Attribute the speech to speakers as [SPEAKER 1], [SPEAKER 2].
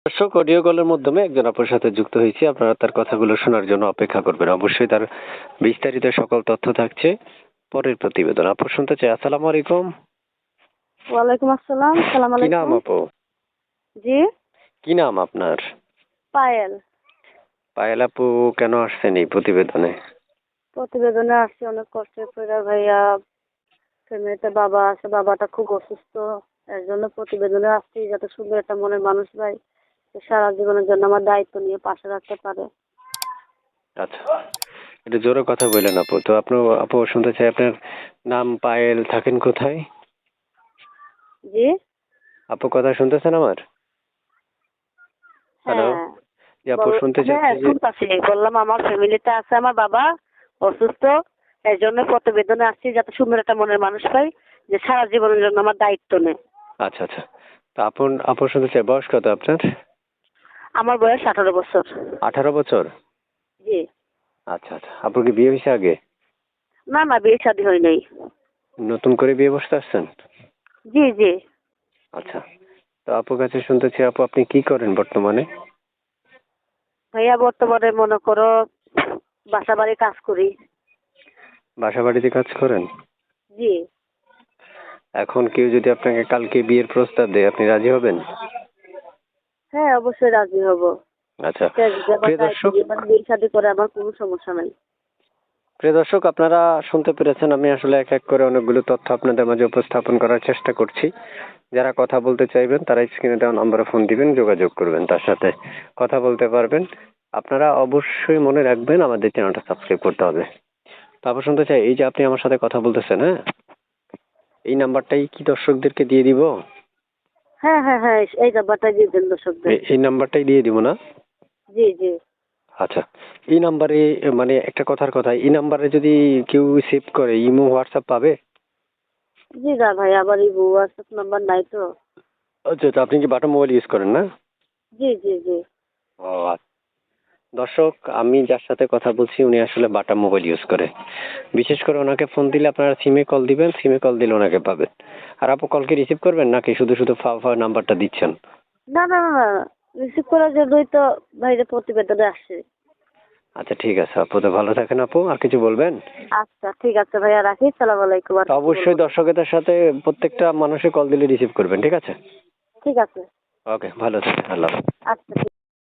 [SPEAKER 1] দর্শক অডিও কলের মাধ্যমে একজন আপুর সাথে যুক্ত হয়েছি। আপনারা তার কথাগুলো শোনার জন্য অপেক্ষা করবেন। অবশ্যই তার বিস্তারিত সকল তথ্য থাকছে পরের প্রতিবেদন। আপু শুনতে চাই। আসসালামু আলাইকুম।
[SPEAKER 2] ওয়ালাইকুম আসসালাম। সালাম
[SPEAKER 1] কি নাম
[SPEAKER 2] আলাইকুম।
[SPEAKER 1] আপু?
[SPEAKER 2] জি,
[SPEAKER 1] কি নাম আপনার?
[SPEAKER 2] পায়েল।
[SPEAKER 1] পায়েল আপু, কেন আসছেন এই প্রতিবেদনে?
[SPEAKER 2] প্রতিবেদনে আসছি অনেক কষ্টের পরে ভাইয়া। ফ্যামিলিতে বাবা আছে, বাবাটা খুব অসুস্থ। এর জন্য প্রতিবেদনে আসছি যাতে সুন্দর একটা মনের মানুষ ভাই যে সারা জীবনের জন্য আমার দায়িত্ব নিয়ে পাশে রাখতে পারে।
[SPEAKER 1] আচ্ছা, একটু জোরে কথা বললেন আপু। তো আপু শুনতে চাই, আপনার নাম পায়েল, থাকেন কোথায়?
[SPEAKER 2] জি,
[SPEAKER 1] আপু কথা শুনতেছেন আমার? হ্যালো।
[SPEAKER 2] হ্যাঁ।
[SPEAKER 1] জি আপু, শুনতে
[SPEAKER 2] হ্যাঁ,
[SPEAKER 1] চাচ্ছি যে
[SPEAKER 2] শুনতাছি। বললাম আমার ফ্যামিলিতে আছে আমার বাবা অসুস্থ। এর জন্য প্রতিবেদনে আসছি যাতে সুন্দর একটা মনের মানুষ পাই যে সারা জীবনের জন্য আমার দায়িত্ব নেয়।
[SPEAKER 1] আচ্ছা আচ্ছা। তো আপু শুনতে চাই, বয়স কত আপনার?
[SPEAKER 2] আমার বয়স 18 বছর।
[SPEAKER 1] 18 বছর?
[SPEAKER 2] জি।
[SPEAKER 1] আচ্ছা আচ্ছা। আপুর কি বিয়ে হয়েছে আগে?
[SPEAKER 2] না না, বিয়ে শাদী হয় নাই।
[SPEAKER 1] নতুন করে বিয়ে বসতে আসছেন?
[SPEAKER 2] জি জি।
[SPEAKER 1] আচ্ছা। তো আপুর কাছে শুনতেছি, আপু আপনি কি করেন বর্তমানে?
[SPEAKER 2] ভাইয়া বর্তমানে মনে করো বাসা বাড়ি কাজ করি।
[SPEAKER 1] বাসা বাড়িতে কাজ করেন?
[SPEAKER 2] জি।
[SPEAKER 1] এখন কেউ যদি আপনাকে কালকে বিয়ের প্রস্তাব দেয়, আপনি রাজি হবেন?
[SPEAKER 2] হ্যাঁ, অবশ্যই রাজি হব।
[SPEAKER 1] আচ্ছা।
[SPEAKER 2] সে যদি আমার
[SPEAKER 1] প্রিয়
[SPEAKER 2] দায়িত্ব
[SPEAKER 1] দর্শক,
[SPEAKER 2] দিয়ে মানে বিয়ে শাদী করে আমার কোনো সমস্যা নাই।
[SPEAKER 1] আপনারা শুনতে পেরেছেন, আমি আসলে এক এক করে অনেকগুলো তথ্য আপনাদের মাঝে উপস্থাপন করার চেষ্টা করছি। যারা কথা বলতে চাইবেন তারা স্ক্রিনে দেওয়া নম্বরে ফোন দিবেন, যোগাযোগ করবেন, তার সাথে কথা বলতে পারবেন। আপনারা অবশ্যই মনে রাখবেন, আমাদের চ্যানেলটা সাবস্ক্রাইব করতে হবে। তারপর শুনতে চাই, এই যে আপনি আমার সাথে কথা বলতেছেন, হ্যাঁ, এই নাম্বারটাই কি দর্শকদেরকে দিয়ে দিব?
[SPEAKER 2] হ্যাঁ হ্যাঁ হ্যাঁ, এই ব্যাপারটা দিয়ে দেন দর্শকদের।
[SPEAKER 1] এই নাম্বারটাই দিয়ে দিব না?
[SPEAKER 2] জি জি।
[SPEAKER 1] আচ্ছা। এই নাম্বারে, মানে একটা কথার কথা, এই নাম্বারে যদি কেউ সেভ করে, ইমো হোয়াটসঅ্যাপ পাবে?
[SPEAKER 2] জি না ভাই, আমার এই হোয়াটসঅ্যাপ নাম্বার নাই তো।
[SPEAKER 1] আচ্ছা আচ্ছা। আপনি কি বাটা মোবাইল ইউজ করেন না?
[SPEAKER 2] জি জি জি।
[SPEAKER 1] ও আচ্ছা। দর্শক, আমি যার সাথে কথা বলছি উনি আসলে বাটা মোবাইল ইউজ করে। বিশেষ করে ওনাকে ফোন দিলে আপনারা সিমে কল দিবেন, সিমে কল দিলে ওনাকে পাবেন। আর আপু কল কি রিসিভ করবেন নাকি শুধু শুধু নাম্বারটা দিচ্ছেন?
[SPEAKER 2] না না না না, রিসিভ করার জন্যই তো ভাইদের প্রতিবেদনে আসছে।
[SPEAKER 1] আচ্ছা ঠিক আছে আপু, তো ভালো থাকেন আপু। আর কিছু বলবেন?
[SPEAKER 2] আচ্ছা ঠিক আছে ভাইয়া, রাখি। সালাম আলাইকুম। আর
[SPEAKER 1] তো
[SPEAKER 2] কিছু বলবো
[SPEAKER 1] অবশ্যই
[SPEAKER 2] না।
[SPEAKER 1] দর্শকদের সাথে প্রত্যেকটা মানুষের কল দিলে রিসিভ করবেন, ঠিক আছে?
[SPEAKER 2] ঠিক আছে।
[SPEAKER 1] ওকে, ভালো থাকেন। আল্লাহ হাফেজ।
[SPEAKER 2] আচ্ছা ঠিক